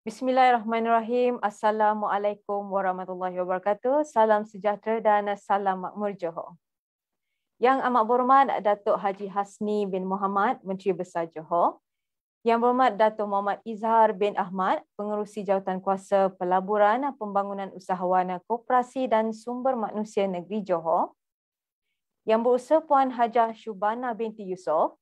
Bismillahirrahmanirrahim. Assalamualaikum warahmatullahi wabarakatuh. Salam sejahtera dan salam makmur Johor. Yang amat berhormat Datuk Haji Hasni bin Mohamad, Menteri Besar Johor. Yang berhormat Datuk Muhammad Izhar bin Ahmad, Pengerusi Jawatankuasa Pelaburan, Pembangunan Usahawan Koperasi dan Sumber Manusia Negeri Johor. Yang berusaha Puan Hajah Shubana binti Yusof,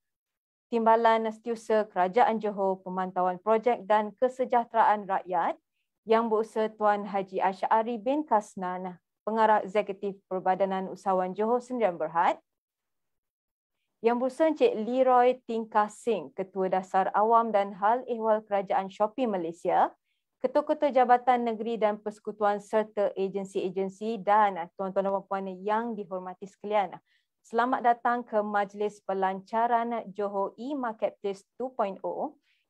Timbalan Setiausaha Kerajaan Johor Pemantauan Projek dan Kesejahteraan Rakyat. Yang berusaha Tuan Haji Asy'ari bin Kasnan, Pengarah Eksekutif Perbadanan Usahawan Johor Sdn Bhd. Yang berusaha Encik Leroy Tingkah Singh, Ketua Dasar Awam dan Hal Ehwal Kerajaan Shopee Malaysia, Ketua-Ketua Jabatan Negeri dan Persekutuan serta agensi-agensi dan tuan-tuan dan puan yang dihormati sekalian. Selamat datang ke Majlis Pelancaran Johor E-Marketplace 2.0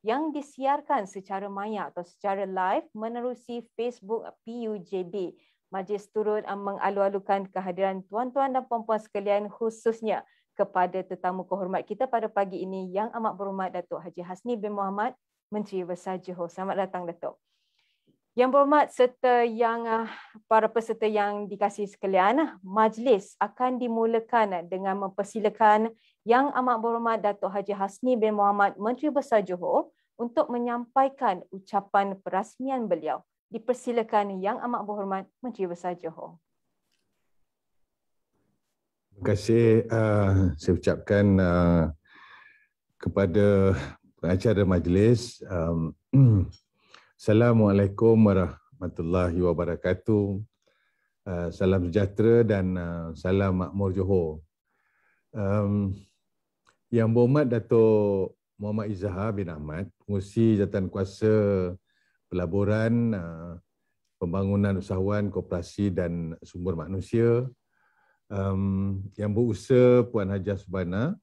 yang disiarkan secara maya atau secara live menerusi Facebook PUJB. Majlis turut mengalu-alukan kehadiran tuan-tuan dan puan-puan sekalian, khususnya kepada tetamu kehormat kita pada pagi ini yang amat berhormat Datuk Haji Hasni bin Mohamad, Menteri Besar Johor. Selamat datang Datuk. Yang berhormat serta yang para peserta yang dikasihi sekalian, majlis akan dimulakan dengan mempersilakan Yang Amat Berhormat Datuk Haji Hasni bin Mohamad, Menteri Besar Johor untuk menyampaikan ucapan perasmian beliau. Dipersilakan Yang Amat Berhormat Menteri Besar Johor. Terima kasih. Saya ucapkan kepada pengacara majlis. Assalamualaikum warahmatullahi wabarakatuh. Salam sejahtera dan salam makmur Johor. Yang berhormat Datuk Muhammad Izhar bin Ahmad, Pengerusi Jawatankuasa Pelaburan, Pembangunan Usahawan Koperasi dan Sumber Manusia. Yang berusaha Puan Hajah Shubana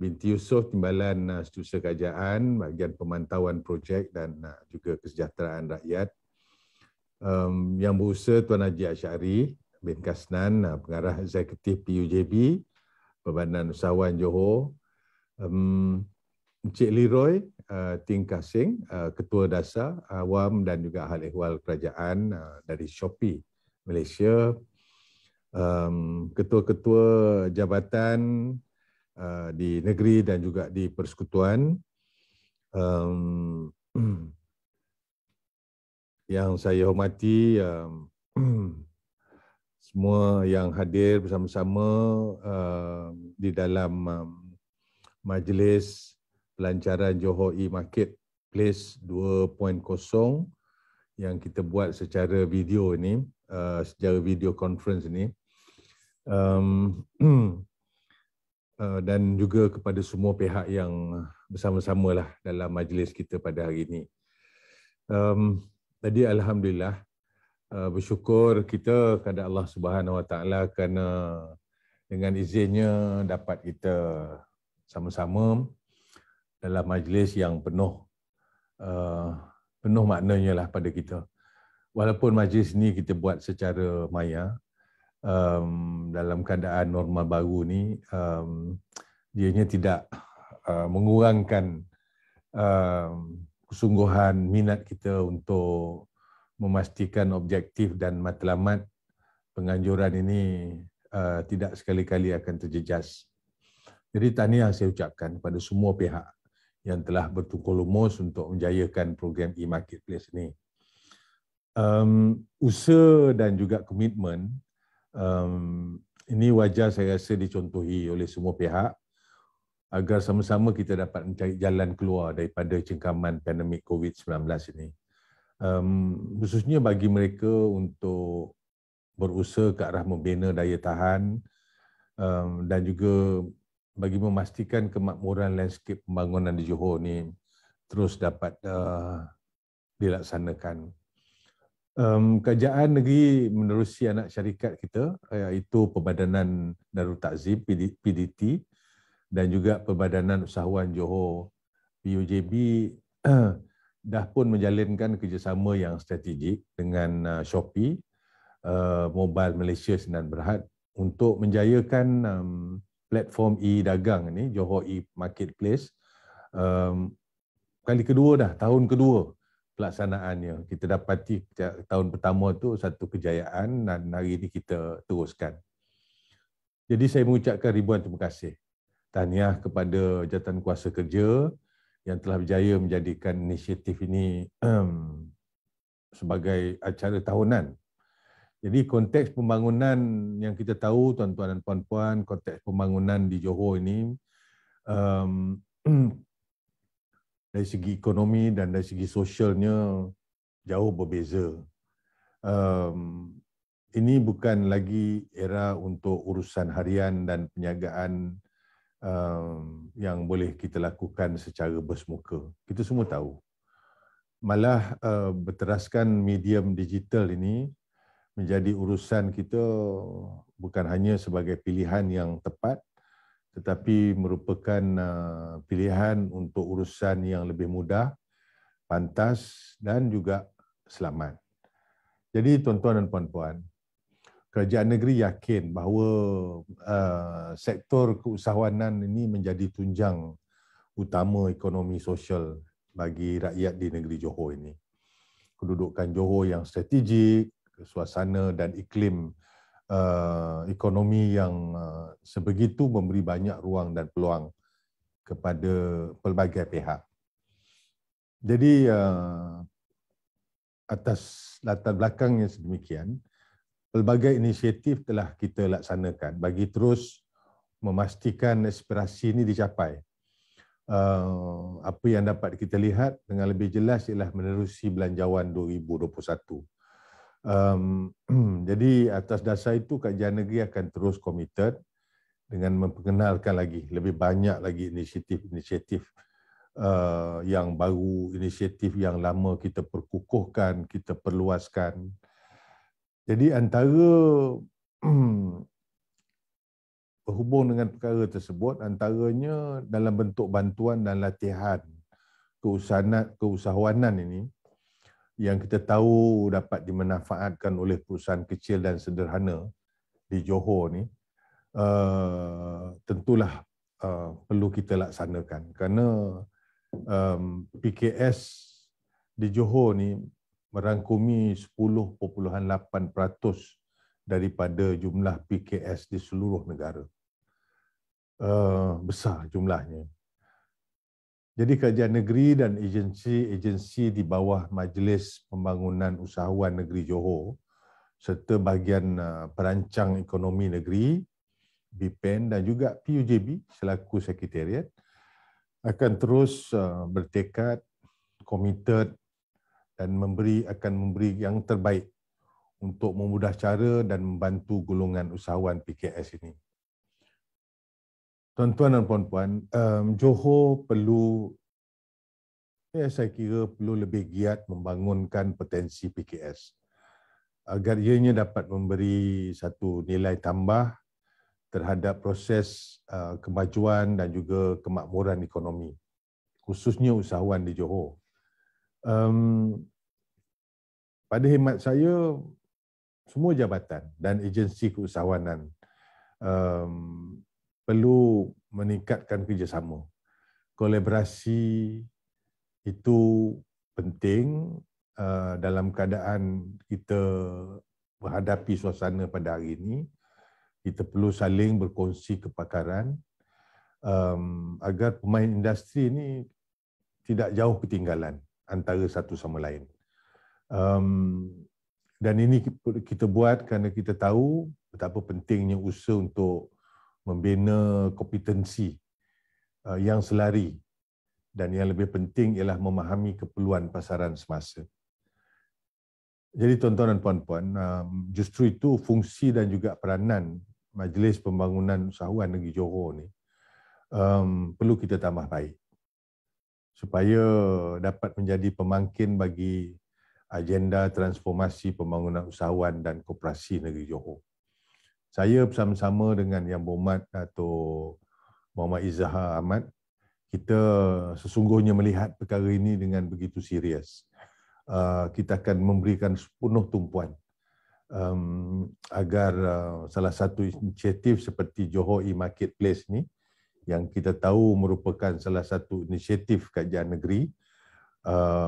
binti Yusof, Timbalan Setiausaha Kerajaan, bahagian pemantauan projek dan juga kesejahteraan rakyat. Yang berusaha Tuan Haji Asy'ari bin Kasnan, Pengarah Eksekutif PUJB, Perbadanan Usahawan Johor. Encik Leroy Tingkah Singh, Ketua Dasar Awam dan juga Hal Ehwal Kerajaan dari Shopee Malaysia. Ketua-ketua jabatan di negeri dan juga di persekutuan. Yang saya hormati semua yang hadir bersama-sama di dalam Majlis Pelancaran Johor E-Marketplace 2.0 yang kita buat secara video ini, secara video conference ini. Dan juga kepada semua pihak yang bersama-samalah dalam majlis kita pada hari ini. Tadi alhamdulillah bersyukur kita kepada Allah Subhanahu Wa Taala kerana dengan izinnya dapat kita sama-sama dalam majlis yang penuh maknanya lah pada kita. Walaupun majlis ni kita buat secara maya, dalam keadaan normal baru ni, dianya tidak mengurangkan kesungguhan minat kita untuk memastikan objektif dan matlamat penganjuran ini tidak sekali-kali akan terjejas. Jadi tahniah saya ucapkan kepada semua pihak yang telah bertukar lumus untuk menjayakan program e-marketplace ini. Usaha dan juga komitmen ini wajar saya rasa dicontohi oleh semua pihak agar sama-sama kita dapat mencari jalan keluar daripada cengkaman pandemik COVID-19 ini. Khususnya bagi mereka untuk berusaha ke arah membina daya tahan dan juga bagi memastikan kemakmuran landscape pembangunan di Johor ni terus dapat dilaksanakan. Kerajaan negeri menerusi anak syarikat kita, iaitu Perbadanan Darul Takzim PDT dan juga Perbadanan Usahawan Johor PUJB dah pun menjalinkan kerjasama yang strategik dengan Shopee Mobile Malaysia Sdn Bhd untuk menjayakan platform e-dagang ni, Johor E-Marketplace. Kali kedua dah, tahun kedua pelaksanaannya. Kita dapati tahun pertama tu satu kejayaan dan hari ini kita teruskan. Jadi saya mengucapkan ribuan terima kasih. Tahniah kepada Jawatankuasa Kerja yang telah berjaya menjadikan inisiatif ini sebagai acara tahunan. Jadi konteks pembangunan yang kita tahu, tuan-tuan dan puan-puan, konteks pembangunan di Johor ini dari segi ekonomi dan dari segi sosialnya jauh berbeza. Ini bukan lagi era untuk urusan harian dan penjagaan yang boleh kita lakukan secara bersemuka. Kita semua tahu. Malah berteraskan medium digital ini menjadi urusan kita bukan hanya sebagai pilihan yang tepat, tetapi merupakan pilihan untuk urusan yang lebih mudah, pantas dan juga selamat. Jadi tuan-tuan dan puan-puan, kerajaan negeri yakin bahawa sektor keusahawanan ini menjadi tunjang utama ekonomi sosial bagi rakyat di negeri Johor ini. Kedudukan Johor yang strategik, suasana dan iklim ekonomi yang sebegitu memberi banyak ruang dan peluang kepada pelbagai pihak. Jadi atas latar belakang yang sedemikian, pelbagai inisiatif telah kita laksanakan bagi terus memastikan aspirasi ini dicapai. Apa yang dapat kita lihat dengan lebih jelas ialah menerusi belanjawan 2021. Jadi atas dasar itu kerajaan negeri akan terus komited dengan memperkenalkan lagi lebih banyak lagi inisiatif-inisiatif yang baru, inisiatif yang lama kita perkukuhkan, kita perluaskan. Jadi antara berhubung dengan perkara tersebut, antaranya dalam bentuk bantuan dan latihan keusahawanan ini yang kita tahu dapat dimanfaatkan oleh perusahaan kecil dan sederhana di Johor ni, tentulah perlu kita laksanakan kerana PKS di Johor ni merangkumi 10.8% daripada jumlah PKS di seluruh negara. Besar jumlahnya. Jadi kerajaan negeri dan agensi-agensi di bawah Majlis Pembangunan Usahawan Negeri Johor serta bahagian perancang ekonomi negeri, BPN dan juga PUJB selaku sekretariat akan terus bertekad, komited dan akan memberi yang terbaik untuk memudah cara dan membantu golongan usahawan PKS ini. Tuan-tuan dan puan-puan, Johor perlu, saya kira perlu lebih giat membangunkan potensi PKS agar ianya dapat memberi satu nilai tambah terhadap proses kemajuan dan juga kemakmuran ekonomi, khususnya usahawan di Johor. Pada khidmat saya, semua jabatan dan agensi keusahawanan perlu meningkatkan kerjasama. Kolaborasi itu penting dalam keadaan kita menghadapi suasana pada hari ini. Kita perlu saling berkongsi kepakaran agar pemain industri ini tidak jauh ketinggalan antara satu sama lain. Dan ini kita buat kerana kita tahu betapa pentingnya usaha untuk membina kompetensi yang selari dan yang lebih penting ialah memahami keperluan pasaran semasa. Jadi tuan-tuan dan puan-puan, justru itu fungsi dan juga peranan Majlis Pembangunan Usahawan Negeri Johor ni perlu kita tambah baik supaya dapat menjadi pemangkin bagi agenda transformasi pembangunan usahawan dan koperasi negeri Johor. Saya bersama-sama dengan Yang Berhormat Dato' Muhammad Izzahar Ahmad, kita sesungguhnya melihat perkara ini dengan begitu serius. Kita akan memberikan sepenuh tumpuan agar salah satu inisiatif seperti Johor E-Marketplace ni, yang kita tahu merupakan salah satu inisiatif kerajaan negeri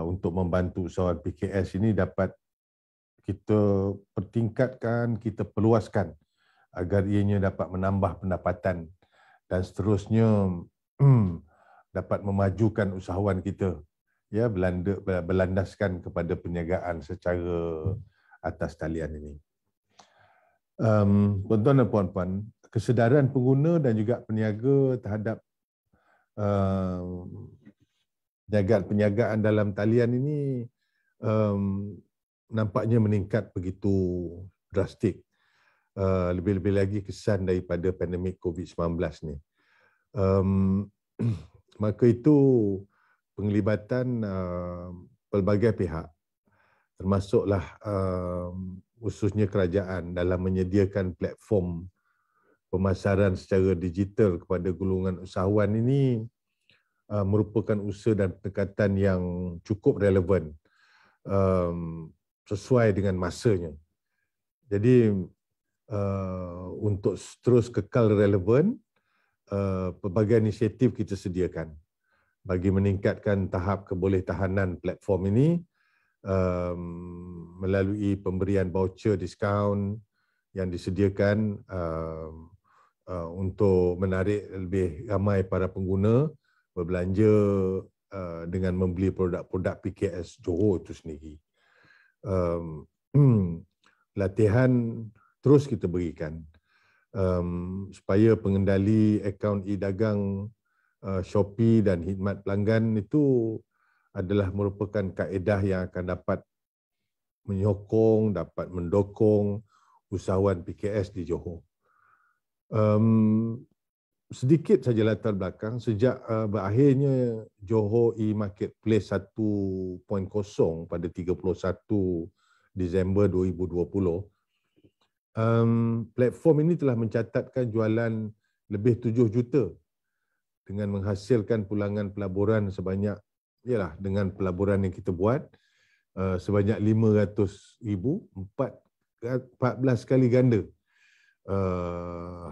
untuk membantu usahawan PKS ini dapat kita pertingkatkan, kita perluaskan agar ianya dapat menambah pendapatan dan seterusnya dapat memajukan usahawan kita, ya, berlandaskan kepada perniagaan secara atas talian ini. Tuan-tuan dan puan-puan, kesedaran pengguna dan juga peniaga terhadap perniagaan dalam talian ini nampaknya meningkat begitu drastik. Lebih-lebih lagi kesan daripada pandemik COVID-19 ni. Maka itu penglibatan pelbagai pihak, termasuklah khususnya kerajaan dalam menyediakan platform pemasaran secara digital kepada golongan usahawan ini merupakan usaha dan pendekatan yang cukup relevan sesuai dengan masanya. Jadi untuk terus kekal relevan, pelbagai inisiatif kita sediakan bagi meningkatkan tahap kebolehtahanan platform ini melalui pemberian voucher diskaun yang disediakan untuk menarik lebih ramai para pengguna berbelanja dengan membeli produk-produk PKS Johor itu sendiri. Latihan terus kita berikan supaya pengendali akaun e-dagang Shopee dan khidmat pelanggan itu adalah merupakan kaedah yang akan dapat menyokong, dapat mendukung usahawan PKS di Johor. Sedikit saja latar belakang, sejak berakhirnya Johor e-Marketplace 1.0 pada 31 Disember 2020, platform ini telah mencatatkan jualan lebih 7 juta dengan menghasilkan pulangan pelaburan sebanyak, ialah dengan pelaburan yang kita buat, sebanyak 500,000, 14 kali ganda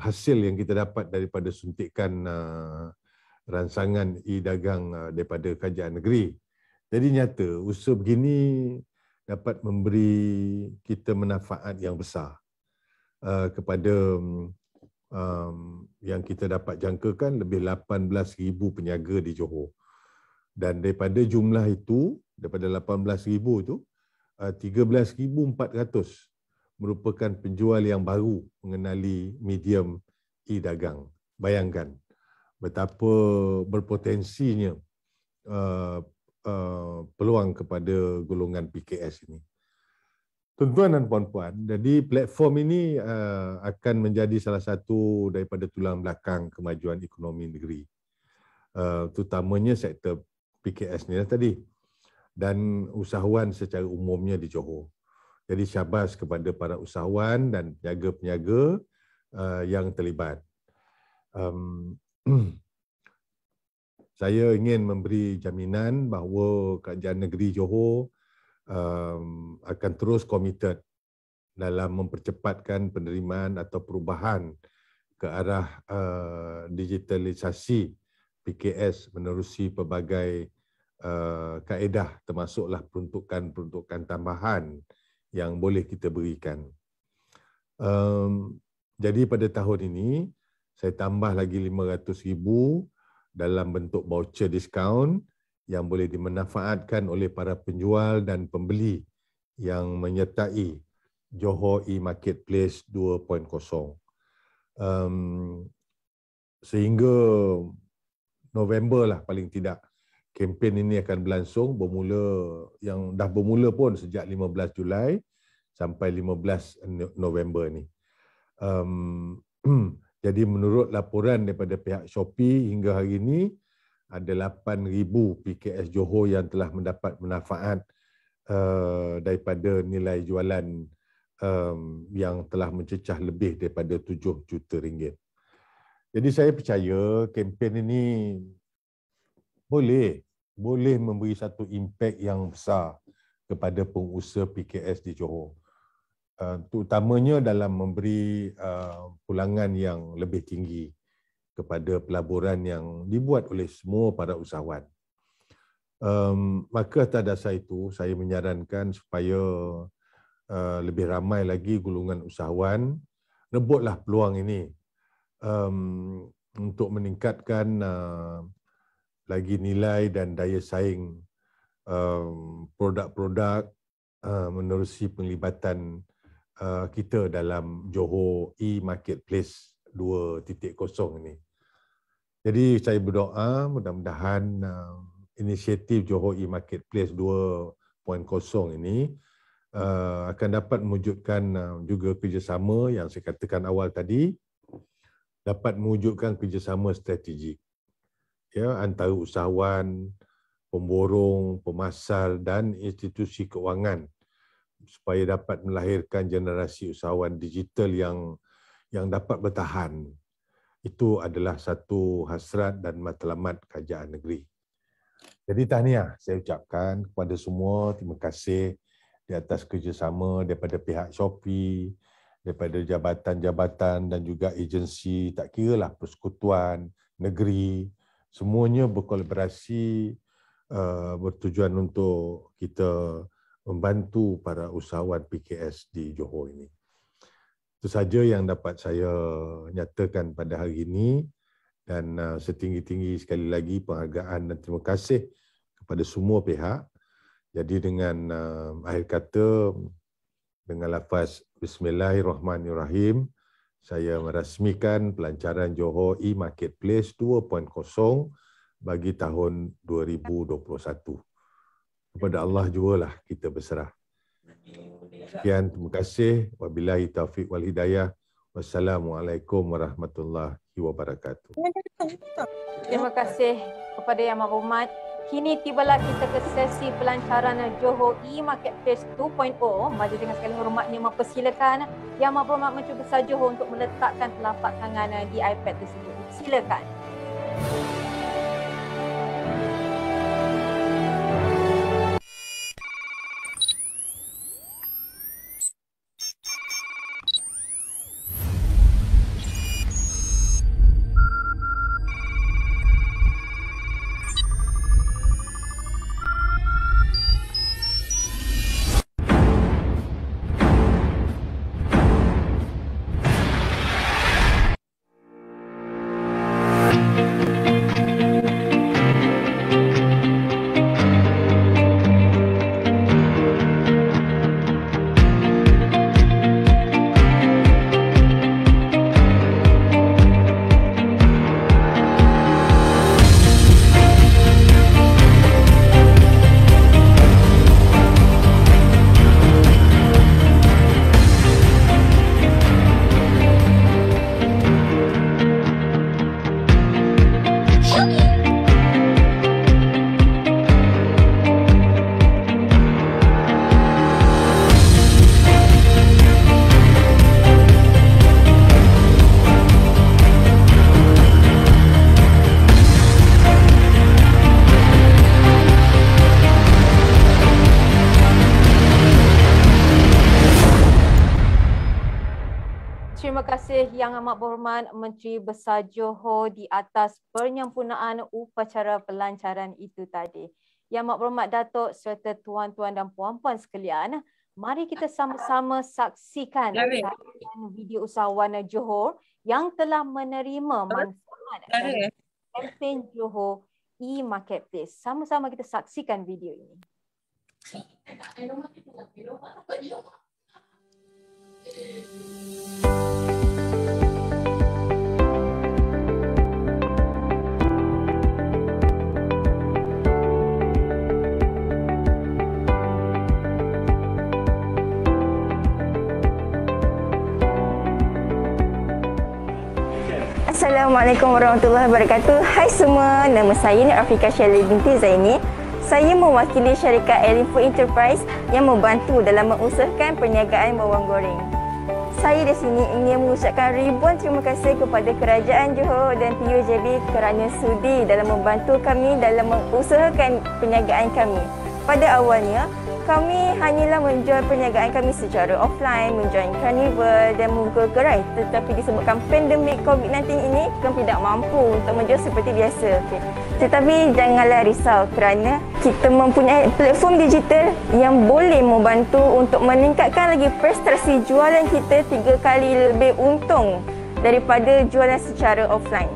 hasil yang kita dapat daripada suntikan ransangan e-dagang daripada kerajaan negeri. Jadi nyata usaha begini dapat memberi kita manfaat yang besar kepada yang kita dapat jangkakan lebih 18,000 peniaga di Johor. Dan daripada jumlah itu, daripada 18,000 itu, 13,400 merupakan penjual yang baru mengenali medium e-dagang. Bayangkan betapa berpotensinya peluang kepada golongan PKS ini. Tuan-tuan dan puan-puan, jadi platform ini akan menjadi salah satu daripada tulang belakang kemajuan ekonomi negeri, terutamanya sektor PKS ni tadi dan usahawan secara umumnya di Johor. Jadi syabas kepada para usahawan dan peniaga-peniaga yang terlibat. Saya ingin memberi jaminan bahawa kerajaan negeri Johor akan terus komited dalam mempercepatkan penerimaan atau perubahan ke arah digitalisasi PKS menerusi pelbagai kaedah, termasuklah peruntukan tambahan yang boleh kita berikan. Jadi pada tahun ini, saya tambah lagi 500,000 dalam bentuk voucher diskaun yang boleh dimanfaatkan oleh para penjual dan pembeli yang menyertai Johor e-Marketplace 2.0. Sehingga November lah paling tidak, kempen ini akan berlangsung, yang dah bermula pun sejak 15 Julai sampai 15 November ni. Jadi menurut laporan daripada pihak Shopee hingga hari ini, ada 8,000 PKS Johor yang telah mendapat manfaat daripada nilai jualan yang telah mencecah lebih daripada 7 juta ringgit. Jadi saya percaya kempen ini boleh memberi satu impak yang besar kepada pengusaha PKS di Johor. Terutamanya dalam memberi pulangan yang lebih tinggi kepada pelaburan yang dibuat oleh semua para usahawan. Maka atas dasar itu saya menyarankan supaya lebih ramai lagi golongan usahawan rebutlah peluang ini untuk meningkatkan lagi nilai dan daya saing produk-produk menerusi penglibatan kita dalam Johor E-Marketplace 2.0 ini. Jadi saya berdoa mudah-mudahan inisiatif Johor E-Marketplace 2.0 ini akan dapat mewujudkan juga kerjasama yang saya katakan awal tadi, dapat mewujudkan kerjasama strategik ya, antara usahawan, pemborong, pemasar dan institusi keuangan supaya dapat melahirkan generasi usahawan digital yang dapat bertahan. Itu adalah satu hasrat dan matlamat kerajaan negeri. Jadi tahniah saya ucapkan kepada semua, terima kasih di atas kerjasama daripada pihak Shopee, daripada jabatan-jabatan dan juga agensi, tak kiralah persekutuan, negeri, semuanya berkolaborasi bertujuan untuk kita membantu para usahawan PKS di Johor ini. Itu saja yang dapat saya nyatakan pada hari ini dan setinggi-tinggi sekali lagi penghargaan dan terima kasih kepada semua pihak. Jadi dengan akhir kata, dengan lafaz Bismillahirrahmanirrahim, saya merasmikan pelancaran Johor E-Marketplace 2.0 bagi tahun 2021. Kepada Allah jugalah kita berserah. Sekian, terima kasih. Wabillahi taufiq wal hidayah. Wassalamualaikum warahmatullahi wabarakatuh. Terima kasih kepada Yang Berhormat. Kini tibalah kita ke sesi pelancaran Johor E-Marketplace 2.0. Maju dengan sekali hormatnya mempersilakan Yang Berhormat Menteri Besar Johor untuk meletakkan telapak tangan di iPad tersebut. Silakan. Terima kasih Yang Amat Berhormat Menteri Besar Johor di atas penyempurnaan upacara pelancaran itu tadi. Yang Amat Berhormat Datuk serta tuan-tuan dan puan-puan sekalian, mari kita sama-sama saksikan video usahawan Johor yang telah menerima manfaat dari kempen Johor E-Marketplace. Sama-sama kita saksikan video ini. Assalamualaikum warahmatullahi wabarakatuh. Hai semua, nama saya ni Afrika Shelly binti Zaini. Saya mewakili syarikat Elinfo Enterprise yang membantu dalam mengusahakan perniagaan bawang goreng. Saya di sini ingin mengucapkan ribuan terima kasih kepada Kerajaan Johor dan PUJB kerana sudi dalam membantu kami dalam mengusahakan perniagaan kami. Pada awalnya, Kami hanyalah menjual perniagaan kami secara offline, menjoin carnival dan membuka gerai. Tetapi disebabkan pandemik COVID-19 ini, kami tidak mampu untuk menjual seperti biasa. Tetapi janganlah risau kerana kita mempunyai platform digital yang boleh membantu untuk meningkatkan lagi prestasi jualan kita 3 kali lebih untung daripada jualan secara offline.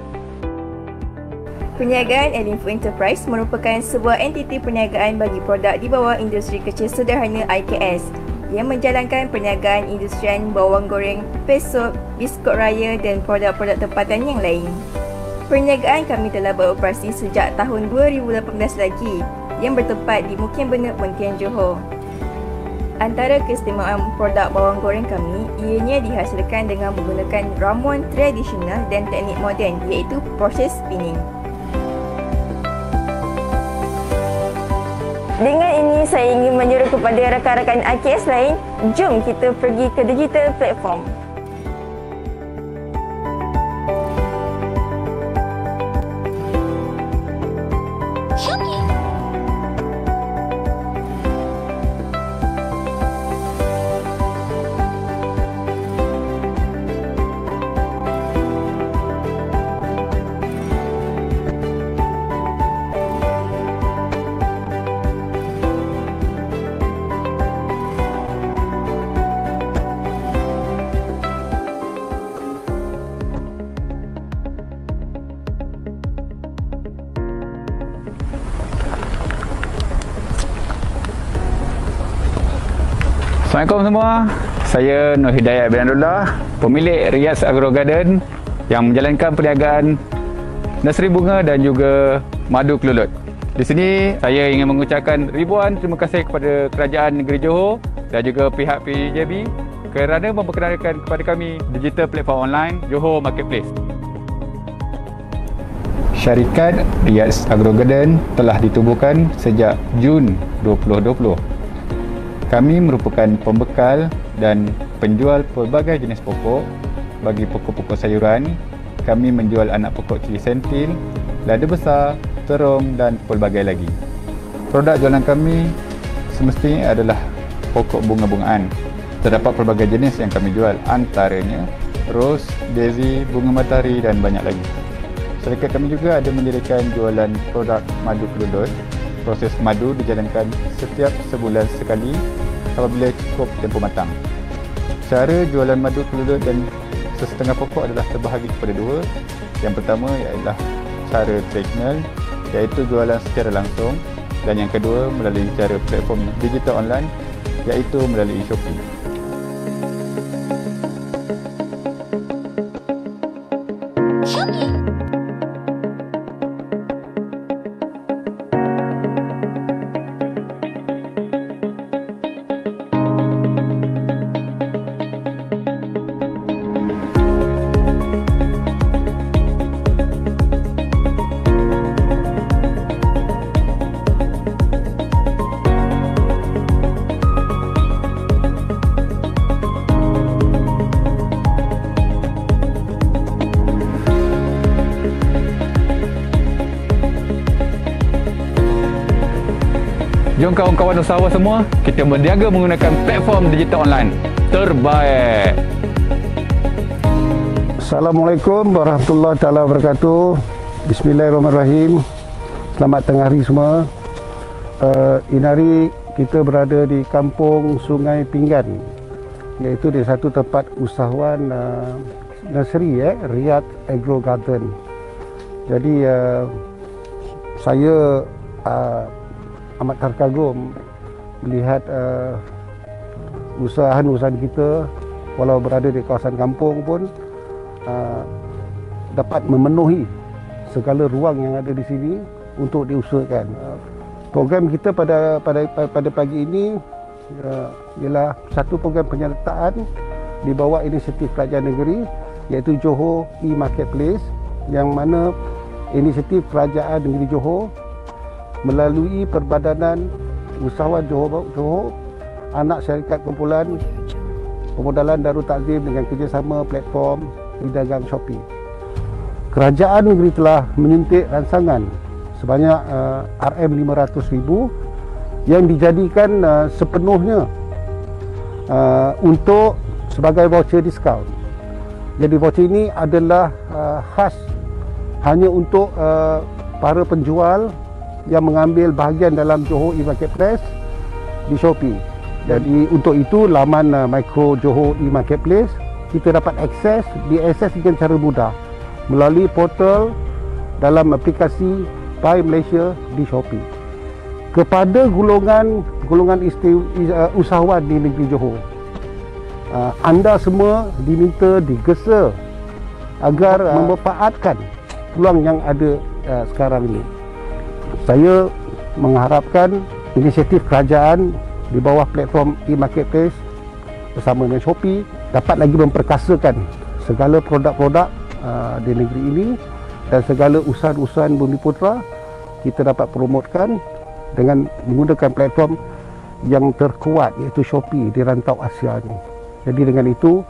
Perniagaan Elinfo Enterprise merupakan sebuah entiti perniagaan bagi produk di bawah industri kecil sederhana IKS yang menjalankan perniagaan industrian bawang goreng, pesok, biskut raya dan produk-produk tempatan yang lain. Perniagaan kami telah beroperasi sejak tahun 2018 lagi yang bertempat di Mukim Bena, Pontian, Johor. Antara keistimewaan produk bawang goreng kami ianya dihasilkan dengan menggunakan ramuan tradisional dan teknik moden iaitu proses spinning. Dengan ini, saya ingin menyuruh kepada rakan-rakan IKS lain, jom kita pergi ke digital platform. Assalamualaikum semua. Saya Nur Hidayat bin Abdullah, pemilik Riyaz Agro Garden yang menjalankan perniagaan nursery bunga dan juga madu kelulut. Di sini saya ingin mengucapkan ribuan terima kasih kepada Kerajaan Negeri Johor dan juga pihak PJB kerana memperkenalkan kepada kami digital platform online Johor Marketplace. Syarikat Riyaz Agro Garden telah ditubuhkan sejak Jun 2020. Kami merupakan pembekal dan penjual pelbagai jenis pokok. Bagi pokok-pokok sayuran, kami menjual anak pokok cili sentil, lada besar, terung dan pelbagai lagi. Produk jualan kami semestinya adalah pokok bunga-bungaan. Terdapat pelbagai jenis yang kami jual, antaranya rose, daisy, bunga matahari dan banyak lagi. Syarikat kami juga ada menyediakan jualan produk madu kelulut. Proses madu dijalankan setiap sebulan sekali apabila cukup tempoh matang. Cara jualan madu kelulut dan sesetengah pokok adalah terbahagi kepada dua. Yang pertama ialah cara tradisional, iaitu jualan secara langsung, dan yang kedua melalui cara platform digital online, iaitu melalui Shopee. Jom kawan-kawan usahawan semua, kita berniaga menggunakan platform digital online terbaik. Assalamualaikum warahmatullahi taala wabarakatuh. Bismillahirrahmanirrahim. Selamat tengah hari semua. Ini hari kita berada di Kampung Sungai Pinggan, iaitu di satu tempat usahawan nursery Riyaz Agro Garden. Jadi saya amat terkagum melihat usahaan kita walau berada di kawasan kampung pun dapat memenuhi segala ruang yang ada di sini untuk diusahakan. Program kita pada pagi ini ialah satu program penyertaan di bawah inisiatif Kerajaan Negeri, iaitu Johor E-Marketplace, yang mana inisiatif Kerajaan Negeri Johor melalui Perbadanan Usahawan Johor, anak syarikat kumpulan pemodalan Darul Takzim dengan kerjasama platform e-dagang Shopee. Kerajaan negeri telah menyuntik ransangan sebanyak RM500,000 yang dijadikan sepenuhnya untuk sebagai voucher diskaun. Jadi voucher ini adalah khas hanya untuk para penjual yang mengambil bahagian dalam Johor E-Marketplace di Shopee. Jadi untuk itu laman Micro Johor E-Marketplace kita dapat diakses dengan cara mudah melalui portal dalam aplikasi Buy Malaysia di Shopee. Kepada golongan usahawan di negeri Johor, anda semua diminta digesa agar memanfaatkan peluang yang ada sekarang ini. Saya mengharapkan inisiatif kerajaan di bawah platform e-marketplace bersama dengan Shopee dapat lagi memperkasakan segala produk-produk di negeri ini dan segala usaha-usaha Bumiputera kita dapat promotkan dengan menggunakan platform yang terkuat iaitu Shopee di rantau Asia ini. Jadi dengan itu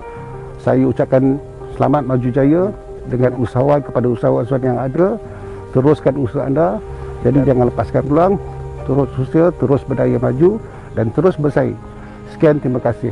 saya ucapkan selamat maju jaya dengan usahawan kepada usahawan yang ada. Teruskan usaha anda, jadi jangan lepaskan peluang, terus usaha, terus berdaya maju dan terus bersaing. Sekian, terima kasih.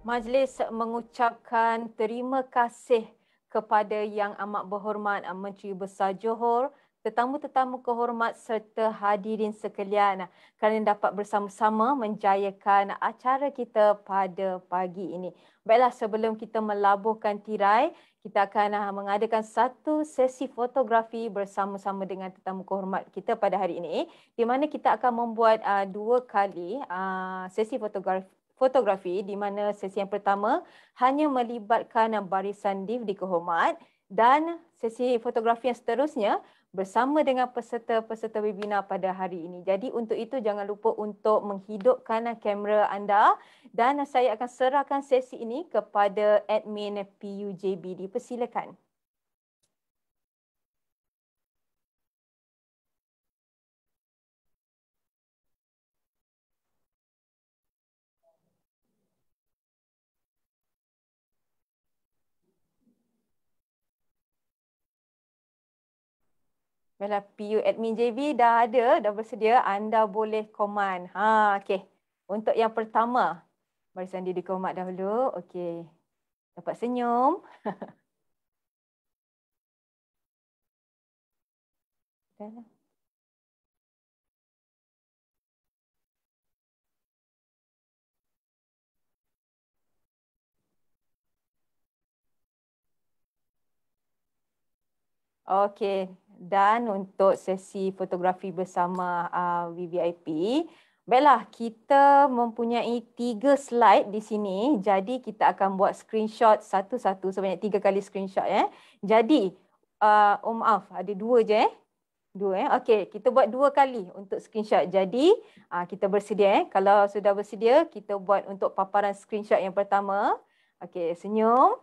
Majlis mengucapkan terima kasih kepada Yang Amat Berhormat Menteri Besar Johor, tetamu-tetamu kehormat serta hadirin sekalian kerana dapat bersama-sama menjayakan acara kita pada pagi ini. Baiklah, sebelum kita melabuhkan tirai, kita akan mengadakan satu sesi fotografi bersama-sama dengan tetamu kehormat kita pada hari ini, di mana kita akan membuat dua kali sesi fotografi di mana sesi yang pertama hanya melibatkan barisan Divdi Kehormat dan sesi fotografi yang seterusnya bersama dengan peserta-peserta webinar pada hari ini. Jadi untuk itu jangan lupa untuk menghidupkan kamera anda dan saya akan serahkan sesi ini kepada admin PUJB. Dipersilakan. Baiklah, PU admin JB dah ada, dah bersedia. Anda boleh command. Okey. Untuk yang pertama, barisan Divdi Kehormat dahulu. Okey. Dapat senyum. Okey. Dan untuk sesi fotografi bersama VVIP, baiklah, kita mempunyai 3 slide di sini. Jadi kita akan buat screenshot satu-satu sebanyak 3 kali screenshot ya. Jadi maaf, ada 2 je Okey, kita buat 2 kali untuk screenshot. Jadi kita bersedia Kalau sudah bersedia, kita buat untuk paparan screenshot yang pertama. Okey, senyum.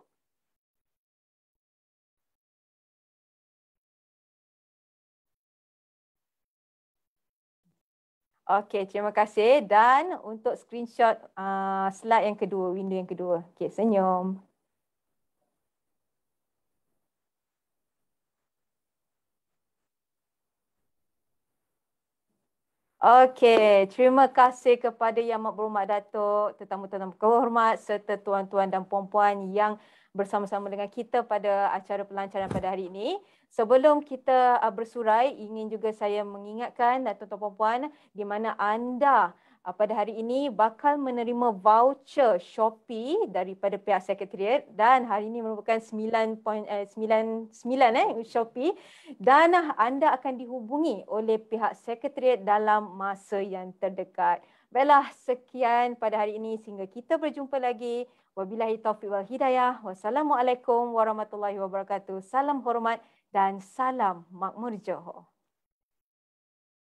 Okey, terima kasih. Dan untuk screenshot slide yang kedua, window yang kedua. Okey, senyum. Okey, terima kasih kepada Yang Amat Berhormat Datuk, tetamu-tetamu kehormat serta tuan-tuan dan puan-puan yang bersama-sama dengan kita pada acara pelancaran pada hari ini. Sebelum kita bersurai, ingin juga saya mengingatkan tuan-tuan puan-puan di mana anda pada hari ini bakal menerima voucher Shopee daripada pihak Sekretariat dan hari ini merupakan 9.99 Shopee dan anda akan dihubungi oleh pihak Sekretariat dalam masa yang terdekat. Baiklah, sekian pada hari ini sehingga kita berjumpa lagi. Wabillahi taufiq wal hidayah. Wassalamualaikum warahmatullahi wabarakatuh. Salam hormat dan salam makmur Johor.